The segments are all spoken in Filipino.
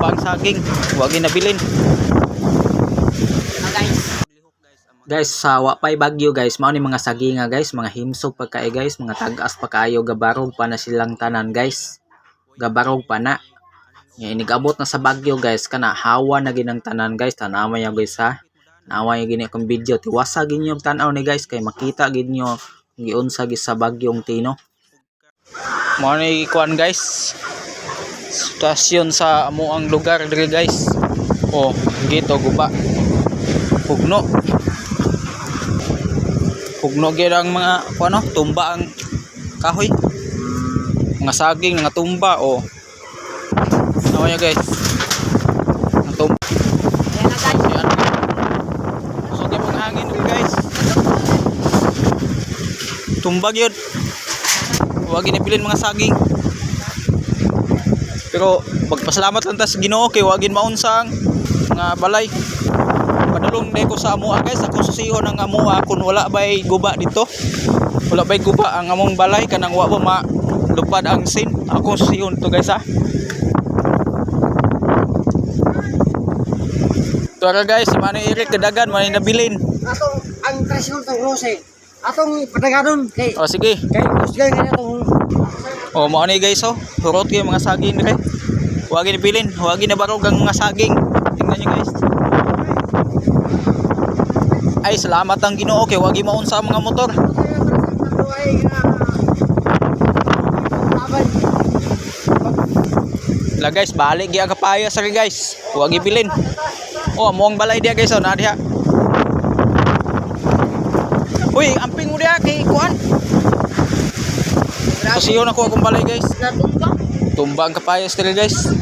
Tumba ang saging, wag ginabilin. Guys, sa wapay bagyo guys, mao ni mga saginga guys, mga himsog pa kay guys, mga tagas pa kayo, gabarog pa na silang tanan guys. Gabarog pa na. Nga inigabot na sa bagyo guys, kana hawa na ginang tanan guys, tanawa niya guys ha. Tanawa niya gini akong video, tiwasa gid niyo tan-aw ni guys kay makita gid niyo giunsa gid sa bagyong Tino. Mao ni kuan guys. Stasyon sa amuang lugar diri guys. Oh, gito guba. Pugno. Pugno gyud ang mga ano, tumba ang kahoy. Mga saging nga tumba oh. Ano ya guys? Ang tumba. Ayan na guys. So gyud ang hangin diri guys. Tumba gyud. Wa ginipilin mga saging. Pero magpasalamat lang ta sa Ginoo kay wa gin maunsang nga balay. Padulong day ko sa amua guys, ako susihon ang amua kung wala bay guba dito. Wala bay guba ang among balay kanang wa ba malupad ang sin. Ako susihon to guys ha. Tara guys, manay irik kadagan, manay nabilin. Atong ang threshold tong rose. Atong padagadon kay. Oh sige. Kay usgan kanya tong. Oh mao ni guys oh. Hurot kay mga saging dire. Wa ginipilin, wa ginabarog ang mga saging. Tingnan niyo guys. Ay salamat ang Ginoo kay wagi maun sa mga motor. La guys, balik gyud kapayas ri guys. Wagi bilin. Oh, amuang balay dia guys oh, na diha. Uy, amping mo diha kay kuan. Pasiyon ako akong balay guys. Tumba ang kapayas ri guys.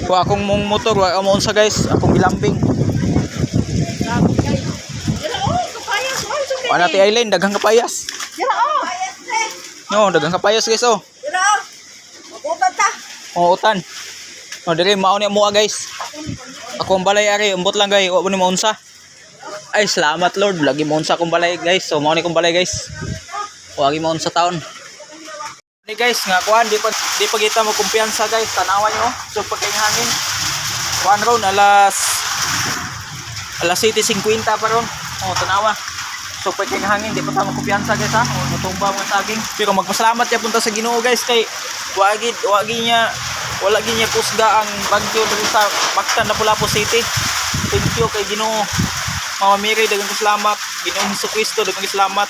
Kuha akong mong motor, wa amuon sa guys, akong gilambing. Ano ti Aileen, daghang kapayas. No, daghang kapayas guys oh. Oh, utan. Oh, dire mao ni amo guys. Ako ang balay ari, umbot lang guys, wa mo ni maunsa. Ay, salamat Lord, lagi maunsa akong balay guys. So mao ni kong balay guys. Wa gi maunsa taon. Ni guys, nga kuan di pa kita mo kumpiyansa guys, tanawan nyo. So pagkaing hangin. Kuan ron alas 7:50 pa ron. Oh, tanawa. So pagkaing hangin, di pa ta mo kumpiyansa guys ha. Oh, natumba mo saging. Pero magpasalamat ya punta sa Ginoo guys kay wala gid niya kusga ang bagyo diri sa Mactan, Lapu-Lapu City. Thank you kay Ginoo. Mama Mary, daghang salamat. Ginoong Jesucristo, daghang salamat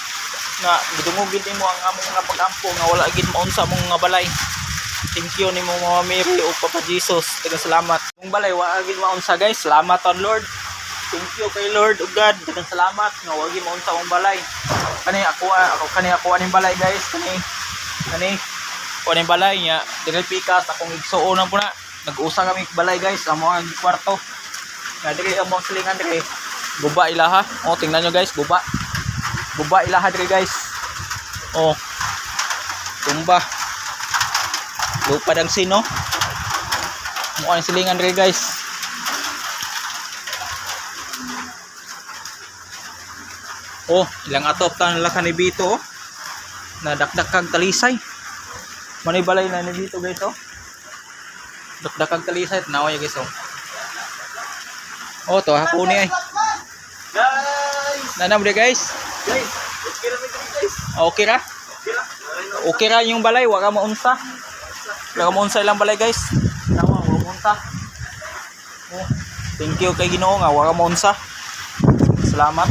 nga gidungogid nimo ang among mga pag-ampo nga wala gid maunsa mong mga balay. Thank you nimo Mama Mary o Papa Jesus, daghang salamat. Mong balay wa gid maunsa guys. Salamat on Lord. Thank you kay Lord ug God, daghang salamat nga wa gid maunsa mong balay. Kani ako aning balay guys, kani kunin balay niya, dili pikas akong igsuon na po na. Nag-usa kami balay guys, amo ang kwarto. Nga diri amo silingan diri. Guba ilaha. Oh, tingnan nyo guys, guba. Guba ilaha diri guys. Oh. Tumba. Lupad ang sino. Amo ang silingan diri guys. Oh, ilang atop tan lakan ni Bito oh. Nadakdak kag talisay. Manay balay na dito guys oh. Dakdak kag talisay tanawa ya guys oh. Oh, to ako ni ay. Guys. Nanam dia guys. Guys, okay ra guys. Okay ra? Okay ra yung balay, wa ka maunsa. Wa ka maunsa ilang balay guys. Tanawa, wa maunsa. Oh. Thank you kay Ginoo nga wa ka maunsa. Salamat.